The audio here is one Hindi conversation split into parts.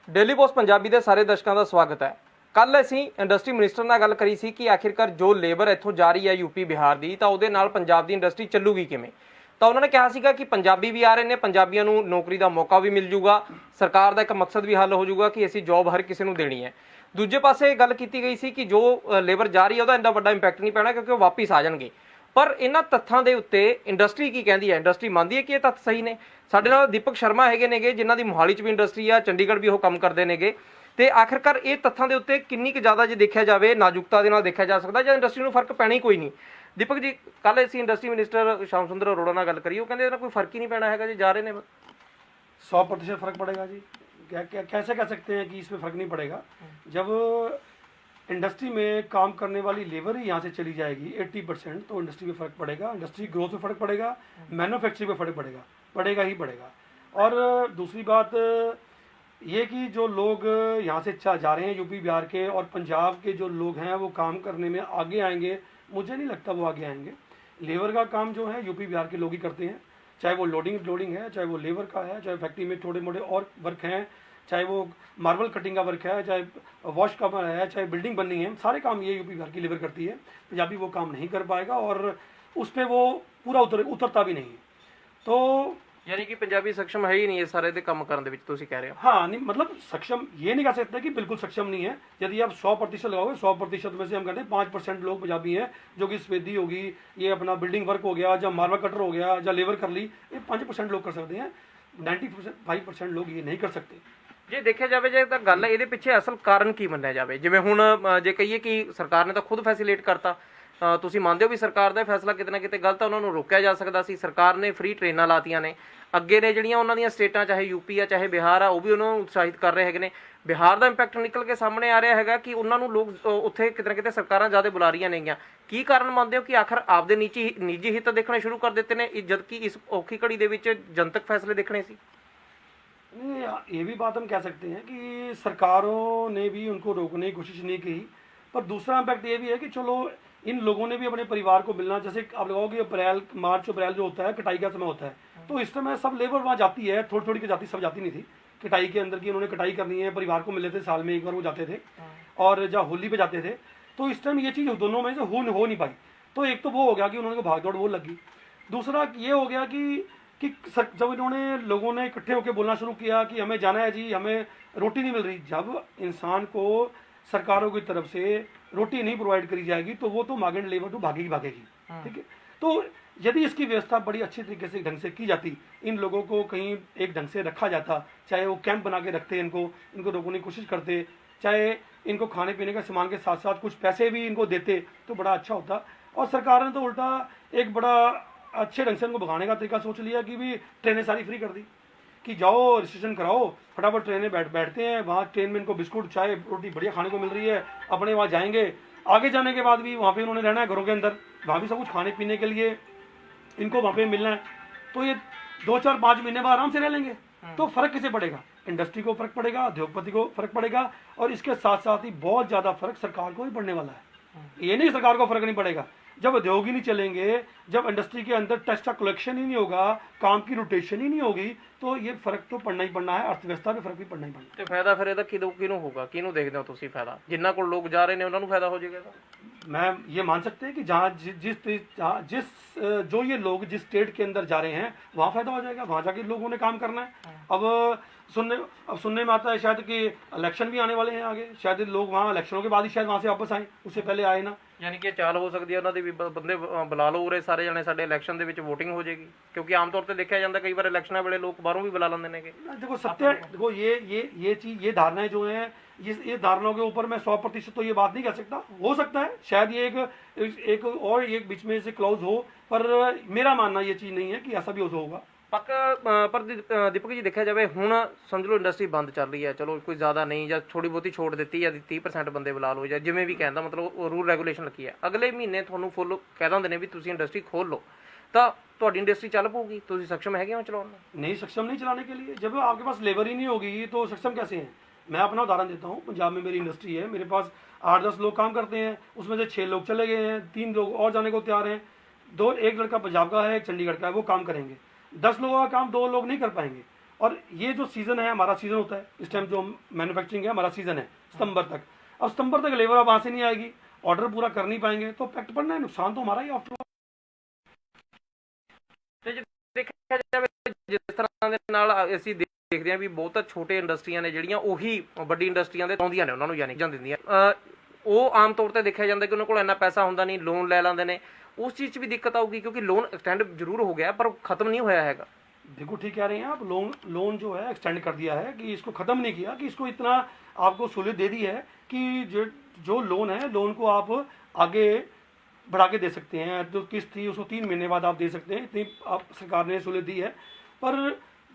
डेली पोस्ट पंजाबी के सारे दर्शकों का स्वागत है। कल असी इंडस्ट्री मिनिस्टर नाल गल करी सी कि आखिरकार जो लेबर इत्थों जा रही है यूपी बिहार की, तो उहदे नाल पंजाब की इंडस्ट्री चलूगी किवें। तो उन्होंने कहा सीगा कि पंजाबी भी आ रहे हैं, पंजाबियों नूं नौकरी का मौका भी मिल जूगा, सरकार का एक मकसद भी हल हो जूगा कि असीं जॉब हर किसी नूं देनी है। दूजे पासे गल की गई सी कि जो लेबर जा रही है उहदा इन्ना वड्डा इंपैक्ट नहीं पैना क्योंकि वो वापस आ जाएंगे। पर इन्हां तत्थां दे उत्ते इंडस्ट्री की कहती है, इंडस्ट्री मानती है कि ये तत्थ सही ने। साडे नाल दीपक शर्मा हैगे नेगे जिन्हां दी मोहाली च भी इंडस्ट्री आ, चंडीगढ़ भी वो काम करते नेगे। तो आखिरकार ये तत्थां दे उत्ते किन्नी क ज़्यादा जे देखा जाए नाजुकता दे नाल देखा जा सकता जां इंडस्ट्री नूं फर्क पैना ही कोई नहीं। दीपक जी, कल असीं इंडस्ट्री मिनिस्टर श्याम सुंदर अरोड़ा नाल गल करी, वो कहंदे इहदा कोई फर्क ही नहीं पैना हैगा जी, जा रहे हैं। 100% फर्क पड़ेगा जी। कैसे कह सकते हैं कि इसमें फर्क नहीं पड़ेगा? जब इंडस्ट्री में काम करने वाली लेबर ही यहाँ से चली जाएगी 80%, तो इंडस्ट्री में फ़र्क पड़ेगा, इंडस्ट्री ग्रोथ में फ़र्क पड़ेगा, मैन्युफैक्चरिंग में फ़र्क पड़ेगा, पड़ेगा ही पड़ेगा। और दूसरी बात ये कि जो लोग यहाँ से जा रहे हैं यूपी बिहार के, और पंजाब के जो लोग हैं वो काम करने में आगे आएंगे, मुझे नहीं लगता वो आगे आएंगे। लेबर का काम जो है यूपी बिहार के लोग ही करते हैं, चाहे वो लोडिंग है, चाहे वो लेबर का है, चाहे फैक्ट्री में थोड़े मोटे और वर्क हैं, चाहे वो मार्बल कटिंग का वर्क है, चाहे वॉश का है, चाहे बिल्डिंग बननी है, सारे काम ये यूपी बिहार की लेबर करती है। पंजाबी वो काम नहीं कर पाएगा और उस पर वो पूरा उतरता भी नहीं है। तो यानी कि पंजाबी सक्षम है ही नहीं ये सारे दे काम करने दे विच, तुसीं कह रहे हो? हाँ, नहीं मतलब सक्षम ये नहीं कह सकते कि बिल्कुल सक्षम नहीं है। यदि आप 100% लगाओगे, 100% में से हम कहते हैं 5% लोग पंजाबी हैं, जो कि सफेदी होगी, ये अपना बिल्डिंग वर्क हो गया, या मार्बल कटर हो गया, या लेबर कर ली, ये 5% लोग कर सकते हैं। 95% लोग ये नहीं कर सकते। जे देखा जाए जे तो गल ये पिछे असल कारण की मन्निया जाए, जिवें हुण जे कहिए कि सरकार ने तो खुद फैसिलेट करता, तुसीं मानते हो भी सरकार का फैसला किते ना किते गलत है, उन्होंने रोकया जा सकता सी। सरकार ने फ्री ट्रेनां लातियां ने, अगे ने जिहड़ियां उन्हां दीयां स्टेटां, चाहे यूपी आ चाहे बिहार आ, वो भी उन्होंने उत्साहित कर रहे हैं। बिहार का इंपैक्ट निकल के सामने आ रहा है कि उन्होंने लोग उत्थे किते ना किते सरकारां ज़्यादा बुला रही नेगियां। की कारण मानते हो कि आखिर आपदे निजी हित देखने शुरू कर देते हैं, जबकि इस औखी घड़ी दे विच जनतक फैसले देखने सी? नहीं, ये भी बात हम कह सकते हैं कि सरकारों ने भी उनको रोकने की कोशिश नहीं की। पर दूसरा इम्पैक्ट ये भी है कि चलो इन लोगों ने भी अपने परिवार को मिलना, जैसे आप लगाओगे अप्रैल मार्च अप्रैल जो होता है कटाई का समय होता है, तो इस समय सब लेबर वहाँ जाती है, थोड़ी थोड़ी की जाती, सब जाती नहीं थी कटाई के अंदर की। उन्होंने कटाई करनी है, परिवार को मिले थे, साल में एक बार वो जाते थे, और जब होली पे जाते थे। तो इस टाइम ये चीज़ दोनों में से हो नहीं पाई। तो एक तो वो हो गया कि उन्होंने भाग दौड़ वो लगी। दूसरा ये हो गया कि जब इन्होंने लोगों ने इकट्ठे होकर बोलना शुरू किया कि हमें जाना है जी, हमें रोटी नहीं मिल रही। जब इंसान को सरकारों की तरफ से रोटी नहीं प्रोवाइड करी जाएगी तो वो तो माइग्रेंट लेबर तो भागेगी। ठीक है, तो यदि इसकी व्यवस्था बड़ी अच्छी तरीके से ढंग से की जाती, इन लोगों को कहीं एक ढंग से रखा जाता, चाहे वो कैंप बना के रखते, इनको रोकने की कोशिश करते, चाहे इनको खाने पीने का सामान के साथ साथ कुछ पैसे भी इनको देते, तो बड़ा अच्छा होता। और सरकार ने तो उल्टा एक बड़ा अच्छे ढंग से उनको भगाने का तरीका सोच लिया कि भी ट्रेनें सारी फ्री कर दी कि जाओ रजिस्ट्रेशन कराओ, फटाफट ट्रेनें बैठते हैं वहाँ, ट्रेन में इनको बिस्कुट चाय रोटी बढ़िया खाने को मिल रही है, अपने वहाँ जाएंगे। आगे जाने के बाद भी वहाँ पे उन्होंने रहना है घरों के अंदर, वहाँ भी सब कुछ खाने पीने के लिए इनको वहाँ पे मिलना है। तो ये 2-4-5 महीने बाद आराम से रह लेंगे। तो फर्क किसे पड़ेगा? इंडस्ट्री को फर्क पड़ेगा, उद्योगपति को फर्क पड़ेगा, और इसके साथ साथ ही बहुत ज़्यादा फर्क सरकार को भी पड़ने वाला है। ये नहीं सरकार को फर्क नहीं पड़ेगा, जब उद्योग ही नहीं चलेंगे, जब इंडस्ट्री के अंदर टैक्स का कलेक्शन ही नहीं होगा, काम की रोटेशन ही नहीं होगी, तो ये फर्क तो पड़ना ही पड़ना है, अर्थव्यवस्था में फर्क भी पड़ना ही पड़ना है। तो फायदा फिर ਇਹਦਾ ਕਿਹਨੂੰ ਹੋਗਾ, ਕਿਹਨੂੰ ਦੇਖਦੇ ਹੋ ਤੁਸੀਂ फायदा? जिन्ना को लोग जा रहे हैं उन्होंने फायदा हो जाएगा? मैं ये मान सकते हैं कि जहाँ जिस जो ये लोग जिस स्टेट के अंदर जा रहे हैं वहाँ फायदा हो जाएगा, वहाँ जाके लोगों ने काम करना है। अब सुनने में आता है शायद कि इलेक्शन भी आने वाले हैं आगे, शायद लोग वहाँ इलेक्शनों के बाद ही शायद वहाँ से वापस आए, उससे पहले आए ना। यानी कि चाल हो सकती है उन्होंने भी बंदे बुला लो उरे सारे जने साडे इलेक्शन दे विच वोटिंग हो जाएगी, क्योंकि आम तौर पर देखा जाता कई बार इलेक्शन वेले लोग बाहरों भी बुला लेंगे ने। देखो सत्य, देखो ये चीज़, ये धारणाएं जो हैं, ये धारणाओं के ऊपर मैं 100% तो ये बात नहीं कर सकता। हो सकता है शायद ये एक और एक बीच में से क्लॉज हो, पर मेरा मानना ये चीज़ नहीं है कि ऐसा भी होगा। पक्का। पर दीपक जी देखा जाए हुण समझ लो इंडस्ट्री बंद चल रही है, चलो कोई ज़्यादा नहीं, या थोड़ी बहुती छूट दी या 30% बंदे बुला लो, या जिमें भी कहता मतलब रूल रेगूलेशन रखी है, अगले महीने थोड़ा फुल कह देंगे ने भी तुसीं इंडस्ट्री खोल लो, तो तुहाडी इंडस्ट्री चल पाऊगी? तुसीं सक्षम है चलाने? नहीं, सक्षम नहीं चलाने के लिए। जब आपके पास लेबर ही नहीं होगी तो सक्षम कैसे हैं? मैं अपना उदाहरण देता हूँ, पंजाब में मेरी इंडस्ट्री है, मेरे पास 8-10 लोग काम करते हैं, उसमें से 6 लोग चले गए हैं, 3 लोग और जाने को तैयार हैं, एक लड़का पंजाब का है, एक चंडीगढ़ का है, वो काम करेंगे। 10 लोगों का काम 2 लोग नहीं कर पाएंगे। और ये जो सीज़न है हमारा सीज़न होता है, इस टाइम जो मैन्युफैक्चरिंग है हमारा सीज़न है सितंबर तक। अब सितंबर तक लेबर अब वहाँ से नहीं आएगी, ऑर्डर पूरा कर नहीं पाएंगे, तो इफेक्ट पड़ना है, नुकसान तो हमारा ही आफ्टर ऑल। ਤੇ ਜੇ ਦੇਖਿਆ ਜਾਵੇ ਜਿਸ ਤਰ੍ਹਾਂ ਦੇ ਨਾਲ ਅਸੀਂ ਦੇਖਦੇ ਹਾਂ ਵੀ ਬਹੁਤ ਛੋਟੇ ਇੰਡਸਟਰੀਆਂ ਨੇ ਜਿਹੜੀਆਂ ਉਹੀ ਵੱਡੀ ਇੰਡਸਟਰੀਆਂ ਦੇ ਆਉਂਦੀਆਂ ਨੇ ਉਹਨਾਂ ਨੂੰ ਯਾਨੀ ਜਾਂ ਦਿੰਦੀਆਂ ਉਹ ਆਮ ਤੌਰ ਤੇ ਦੇਖਿਆ ਜਾਂਦਾ ਕਿ ਉਹਨਾਂ ਕੋਲ ਇੰਨਾ ਪੈਸਾ ਹੁੰਦਾ ਨਹੀਂ, ਲੋਨ ਲੈ ਲੈਂਦੇ ਨੇ। ਉਸ ਚੀਜ਼ 'ਚ ਵੀ ਦਿੱਕਤ ਆਊਗੀ ਕਿਉਂਕਿ ਲੋਨ ਐਕਸਟੈਂਡ ਜ਼ਰੂਰ ਹੋ ਗਿਆ ਪਰ खत्म नहीं होया हैगा। देखो ठीक कह रहे हैं आप, लोन जो है एक्सटेंड कर दिया है, कि इसको ख़त्म नहीं किया, कि इसको इतना आपको सहूलियत दे दी है कि जो लोन है, लोन को आप आगे बढ़ा के दे सकते हैं। जो किस्त थी उसको 3 महीने बाद आप दे सकते हैं, इतनी आप सरकार ने सहूलियत दी है। पर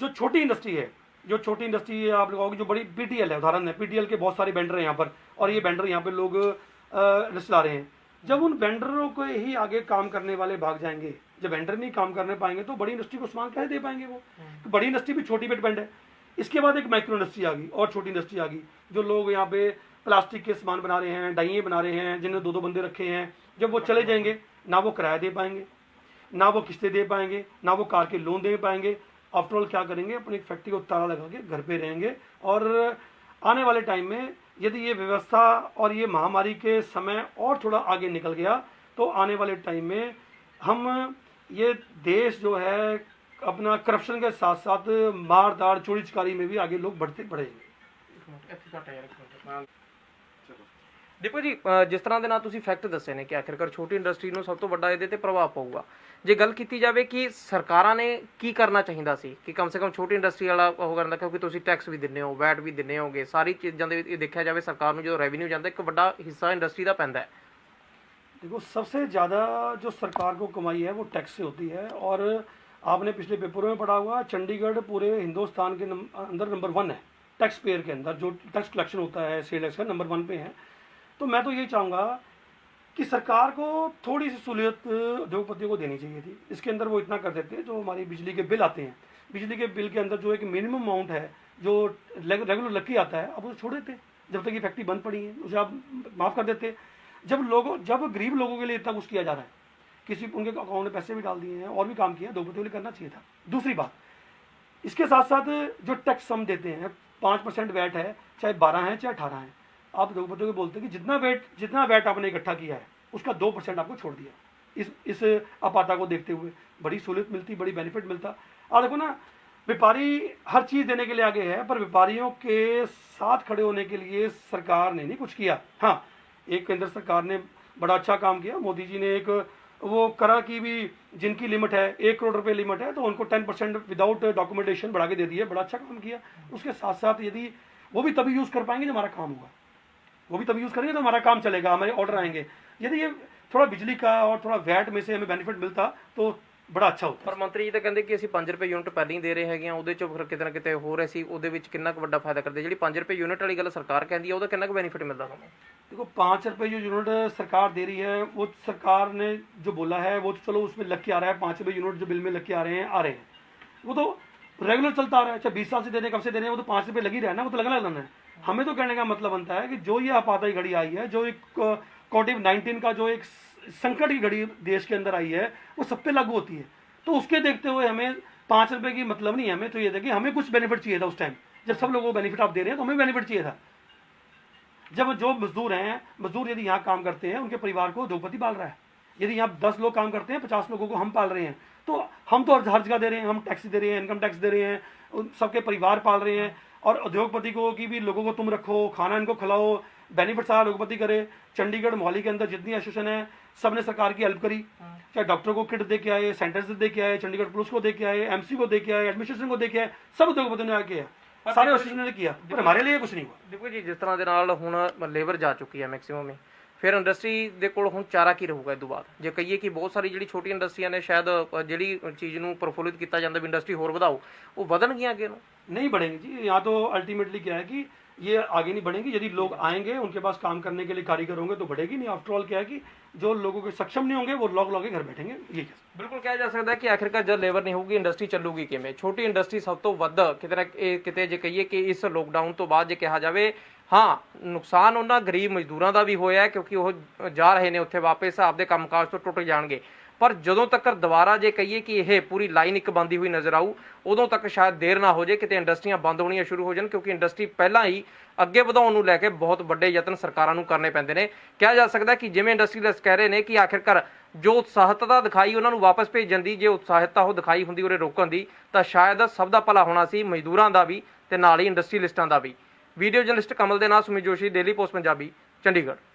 जो छोटी इंडस्ट्री है, जो छोटी इंडस्ट्री है आप लगाओगे, जो बड़ी पीटीएल है, उदाहरण है पीटीएल के बहुत सारे वेंडर हैं यहाँ पर, और ये वेंडर यहाँ पर लोग चला रहे हैं। जब उन वेंडरों को ही आगे काम करने वाले भाग जाएंगे, जब वेंडर नहीं काम करने पाएंगे तो बड़ी इंडस्ट्री को सामान कैसे दे पाएंगे वो? तो बड़ी इंडस्ट्री भी छोटी पे डिपेंड है। इसके बाद एक माइक्रो इंडस्ट्री आ गई और छोटी इंडस्ट्री आ गई, जो लोग यहाँ पे प्लास्टिक के सामान बना रहे हैं, डाइए बना रहे हैं, जिन्हें 2-2 बंदे रखे हैं। जब वो चले जाएंगे, ना वो किराया दे पाएंगे, ना वो किस्तें दे पाएंगे, ना वो कार के लोन दे पाएंगे। आफ्टर ऑल क्या करेंगे, अपनी फैक्ट्री को ताला लगा के घर पे रहेंगे। और आने वाले टाइम में यदि ये व्यवस्था और ये महामारी के समय और थोड़ा आगे निकल गया तो आने वाले टाइम में हम ये देश जो है अपना करप्शन के साथ साथ मार दाड़ चोरी चकारी में भी आगे लोग बढ़ेंगे। ਦੇਖੋ ਜੀ ਜਿਸ ਤਰ੍ਹਾਂ ਦੇ ਨਾਲ ਤੁਸੀਂ ਫੈਕਟ ਦੱਸੇ ਨੇ ਕਿ ਆਖਿਰਕਾਰ ਛੋਟੀ ਇੰਡਸਟਰੀ ਨੂੰ ਸਭ ਤੋਂ ਵੱਡਾ ਇਹਦੇ ਤੇ ਪ੍ਰਭਾਵ ਪਊਗਾ। ਜੇ ਗੱਲ ਕੀਤੀ ਜਾਵੇ ਕਿ ਸਰਕਾਰਾਂ ਨੇ ਕੀ ਕਰਨਾ ਚਾਹੀਦਾ ਸੀ ਕਿ ਕਮ ਸੇ ਕਮ ਛੋਟੀ ਇੰਡਸਟਰੀ ਵਾਲਾ ਉਹ ਕਰਨ ਦਾ, ਕਿਉਂਕਿ ਤੁਸੀਂ ਟੈਕਸ ਵੀ ਦਿੰਦੇ ਹੋ, ਵੈਟ ਵੀ ਦਿੰਦੇ ਹੋਗੇ, ਸਾਰੀ ਚੀਜ਼ਾਂ ਦੇ ਵਿੱਚ ਦੇਖਿਆ ਜਾਵੇ ਸਰਕਾਰ ਨੂੰ ਜਦੋਂ ਰੈਵਨਿਊ ਜਾਂਦਾ ਇੱਕ ਵੱਡਾ ਹਿੱਸਾ ਇੰਡਸਟਰੀ ਦਾ ਪੈਂਦਾ ਹੈ। देखो सबसे ज़्यादा जो सरकार को कमाई है वो टैक्स से होती है। और आपने पिछले पेपरों में पढ़ा हुआ, चंडीगढ़ पूरे हिंदुस्तान के अंदर नंबर 1 है टैक्स पेयर के अंदर, जो टैक्स कलेक्शन होता है सेल टैक्स का नंबर 1 पे है। तो मैं तो यही चाहूँगा कि सरकार को थोड़ी सी सहूलियत उद्योगपतियों को देनी चाहिए थी। इसके अंदर वो इतना कर देते हैं, जो हमारी बिजली के बिल आते हैं, बिजली के बिल के अंदर जो एक मिनिमम अमाउंट है जो रेगुलर लकी आता है, अब उसे छोड़ देते। जब तक ये फैक्ट्री बंद पड़ी है उसे आप माफ़ कर देते। जब गरीब लोगों के लिए इतना कुछ किया जा रहा है, किसी उनके अकाउंट में पैसे भी डाल दिए हैं और भी काम किया, उद्योगपतियों के लिए करना चाहिए था। दूसरी बात, इसके साथ साथ जो टैक्स हम देते हैं 5% वैट है, चाहे 12 है चाहे 18 है, आप उद्योगपतियों को बोलते हैं कि जितना वैट आपने इकट्ठा किया है उसका 2% आपको छोड़ दिया। इस अपाता को देखते हुए बड़ी सहूलियत मिलती, बड़ी बेनिफिट मिलता। और देखो ना, व्यापारी हर चीज़ देने के लिए आगे है, पर व्यापारियों के साथ खड़े होने के लिए सरकार ने नहीं कुछ किया। हाँ, एक केंद्र सरकार ने बड़ा अच्छा काम किया, मोदी जी ने एक वो करा कि भी जिनकी लिमिट है 1 करोड़ रुपए लिमिट है तो उनको 10% विदाउट डॉक्यूमेंटेशन बढ़ा के दे दिए, बड़ा अच्छा काम किया। उसके साथ साथ यदि वो भी तभी यूज़ कर पाएंगे जब हमारा काम होगा, वो भी तभी यूज़ करेंगे तो हमारा काम चलेगा, हमारे ऑर्डर आएंगे। यदि ये थोड़ा बिजली का और थोड़ा वैट में से हमें बेनिफिट मिलता तो बड़ा अच्छा होता। ਪਰ ਮੰਤਰੀ ਜੀ ਤਾਂ ਕਹਿੰਦੇ ਕਿ ਅਸੀਂ 5 ਰੁਪਏ ਯੂਨਿਟ ਪਹਿਲਾਂ ਹੀ ਦੇ ਰਹੇ ਹੈਗੇ ਆ, ਉਹਦੇ ਚੋਂ ਫਿਰ ਕਿਤੇ ਨਾ ਕਿਤੇ ਹੋ ਰਹੇ ਸੀ, ਉਹਦੇ ਵਿੱਚ ਕਿੰਨਾ ਕੁ ਵੱਡਾ ਫਾਇਦਾ ਕਰਦੇ। ਜਿਹੜੀ 5 ਰੁਪਏ ਯੂਨਿਟ ਵਾਲੀ ਗੱਲ ਸਰਕਾਰ ਕਹਿੰਦੀ ਹੈ ਉਹਦਾ ਕਿੰਨਾ ਕੁ ਬੈਨੀਫਿਟ ਮਿਲਦਾ ਤੁਹਾਨੂੰ? देखो 5 रुपये जो यूनिट सरकार दे रही है, वो सरकार ने जो बोला है वो तो चलो उसमें लग के आ रहा है, 5 रुपये यूनिट जो बिल में लग के आ रहे हैं वो तो रेगुलर चलता आ रहा है, चाहे 20 साल से दे रहे हैं, कब से दे रहे हैं, वो तो 5 रुपये लग ही रहा है ना, वो तो लगना लगना है। हमें तो कहने का मतलब बनता है कि जो ये आपातकाली घड़ी आई है, जो एक कोविड-19 का जो एक संकट की घड़ी देश के अंदर आई है, वो सब पे लागू होती है। तो उसके देखते हुए हमें 5 रुपये की मतलब नहीं है, हमें तो ये था कि हमें कुछ बेनिफिट चाहिए था। उस टाइम जब सब लोगों को बेनिफिट आप दे रहे हैं तो हमें बेनिफिट चाहिए था। जब जो मजदूर हैं, मजदूर यदि यहाँ काम करते हैं, उनके परिवार को उद्योगपति पाल रहा है। यदि यहाँ 10 लोग काम करते हैं, 50 लोगों को हम पाल रहे हैं, तो हम तो हर जगह दे रहे हैं, हम टैक्स दे रहे हैं, इनकम टैक्स दे रहे हैं, सबके परिवार पाल रहे हैं। और उद्योगपति को कि भी लोगों को तुम रखो, खाना इनको खिलाओ, बेनिफिट सारा उद्योगपति करे। चंडीगढ़ मोहाली के अंदर जितनी एसोसिएशन है सब ने सरकार की हेल्प करी, चाहे डॉक्टर को किट दे के आए, सेंटर्स दे के आए, चंडीगढ़ पुलिस को दे के आए, एमसी को दे के आए, एडमिनिस्ट्रेशन को दे के आए, सब उद्योगपतियों ने आके सारे एसोसिएशन ने किया, पर हमारे लिए कुछ नहीं हुआ। ਦੇਖੋ ਜੀ ਜਿਸ ਤਰ੍ਹਾਂ ਦੇ ਨਾਲ ਹੁਣ ਲੇਬਰ ਜਾ ਚੁੱਕੀ ਹੈ ਮੈਕਸਿਮਮ ਹੀ, ਫਿਰ ਇੰਡਸਟਰੀ ਦੇ ਕੋਲ ਹੁਣ ਚਾਰਾ ਕੀ ਰਹੂਗਾ ਇਸ ਤੋਂ ਬਾਅਦ? ਜੇ ਕਹੀਏ ਕਿ ਬਹੁਤ ਸਾਰੀ ਜਿਹੜੀ ਛੋਟੀ ਇੰਡਸਟਰੀਆਂ ਨੇ ਸ਼ਾਇਦ ਜਿਹੜੀ ਚੀਜ਼ ਨੂੰ ਪ੍ਰਫੁੱਲਿਤ ਕੀਤਾ ਜਾਂਦਾ ਵੀ ਇੰਡਸਟਰੀ ਹੋਰ ਵਧਾਓ, ਉਹ ਵਧਣਗੀਆਂ ਅੱਗੇ ਨੂੰ? नहीं बढ़ेंगे जी। यहाँ तो अल्टीमेटली क्या है कि ये आगे नहीं बढ़ेंगी। यदि लोग आएंगे, उनके पास काम करने के लिए कारीगर होंगे तो बढ़ेगी नहीं। आफ्टर ऑल क्या है कि जो लोगों के सक्षम नहीं होंगे वो लॉक के घर बैठेंगे। ये ਬਿਲਕੁਲ ਕਿਹਾ ਜਾ ਸਕਦਾ ਕਿ ਆਖਿਰਕਾਰ ਜਦ ਲੇਬਰ ਨਹੀਂ ਹੋਊਗੀ ਇੰਡਸਟਰੀ ਚੱਲੂਗੀ ਕਿਵੇਂ? ਛੋਟੀ ਇੰਡਸਟਰੀ ਸਭ ਤੋਂ ਵੱਧ ਕਿਤੇ ਨਾ ਕਿਤੇ ਜੇ ਕਹੀਏ ਕਿ ਇਸ ਲੋਕਡਾਊਨ ਤੋਂ ਬਾਅਦ ਜੇ ਕਿਹਾ ਜਾਵੇ, ਹਾਂ ਨੁਕਸਾਨ ਉਹਨਾਂ ਗਰੀਬ ਮਜ਼ਦੂਰਾਂ ਦਾ ਵੀ ਹੋਇਆ ਕਿਉਂਕਿ ਉਹ ਜਾ ਰਹੇ ਨੇ ਉੱਥੇ ਵਾਪਸ ਆਪਦੇ ਕੰਮਕਾਜ ਤੋਂ ਟੁੱਟ ਜਾਣਗੇ, ਪਰ ਜਦੋਂ ਤੱਕ ਦੁਬਾਰਾ ਜੇ ਕਹੀਏ ਕਿ ਇਹ ਪੂਰੀ ਲਾਈਨ ਇੱਕ ਬੰਦੀ ਹੋਈ ਨਜ਼ਰ ਆਊ, ਉਦੋਂ ਤੱਕ ਸ਼ਾਇਦ ਦੇਰ ਨਾ ਹੋ ਜਾਏ, ਕਿਤੇ ਇੰਡਸਟਰੀਆਂ ਬੰਦ ਹੋਣੀਆਂ ਸ਼ੁਰੂ ਹੋ ਜਾਣ, ਕਿਉਂਕਿ ਇੰਡਸਟਰੀ ਪਹਿਲਾਂ ਹੀ ਅੱਗੇ ਵਧਾਉਣ ਨੂੰ ਲੈ ਕੇ ਬਹੁਤ ਵੱਡੇ ਯਤਨ ਸਰਕਾਰਾਂ ਨੂੰ ਕਰਨੇ ਪੈਂਦੇ ਨੇ। ਕਿਹਾ ਜਾ ਸਕਦਾ ਕਿ ਜਿਵੇਂ ਇੰਡਸਟਰੀਅਲਿਸਟ ਕਹਿ ਰਹੇ ਨੇ ਕਿ ਆਖਿਰਕਾਰ ਜੋ ਉਤਸ਼ਾਹਤਾ ਦਿਖਾਈ ਉਹਨਾਂ ਨੂੰ ਵਾਪਸ ਭੇਜਣ ਦੀ, ਜੇ ਉਤਸ਼ਾਹਤਾ ਉਹ ਦਿਖਾਈ ਹੁੰਦੀ ਉਰੇ ਰੋਕਣ ਦੀ, ਤਾਂ ਸ਼ਾਇਦ ਸਭ ਦਾ ਭਲਾ ਹੋਣਾ ਸੀ, ਮਜ਼ਦੂਰਾਂ ਦਾ ਵੀ ਤੇ ਨਾਲ ਹੀ ਇੰਡਸਟਰੀਅਲਿਸਟਾਂ ਦਾ ਵੀ। ਵੀਡੀਓ ਜਰਨਲਿਸਟ ਕਮਲ ਦੇ ਨਾਲ ਸੁਮਿਤ ਜੋਸ਼ੀ, ਡੇਲੀ ਪੋਸਟ ਪੰਜਾਬੀ, ਚੰਡੀਗੜ੍ਹ।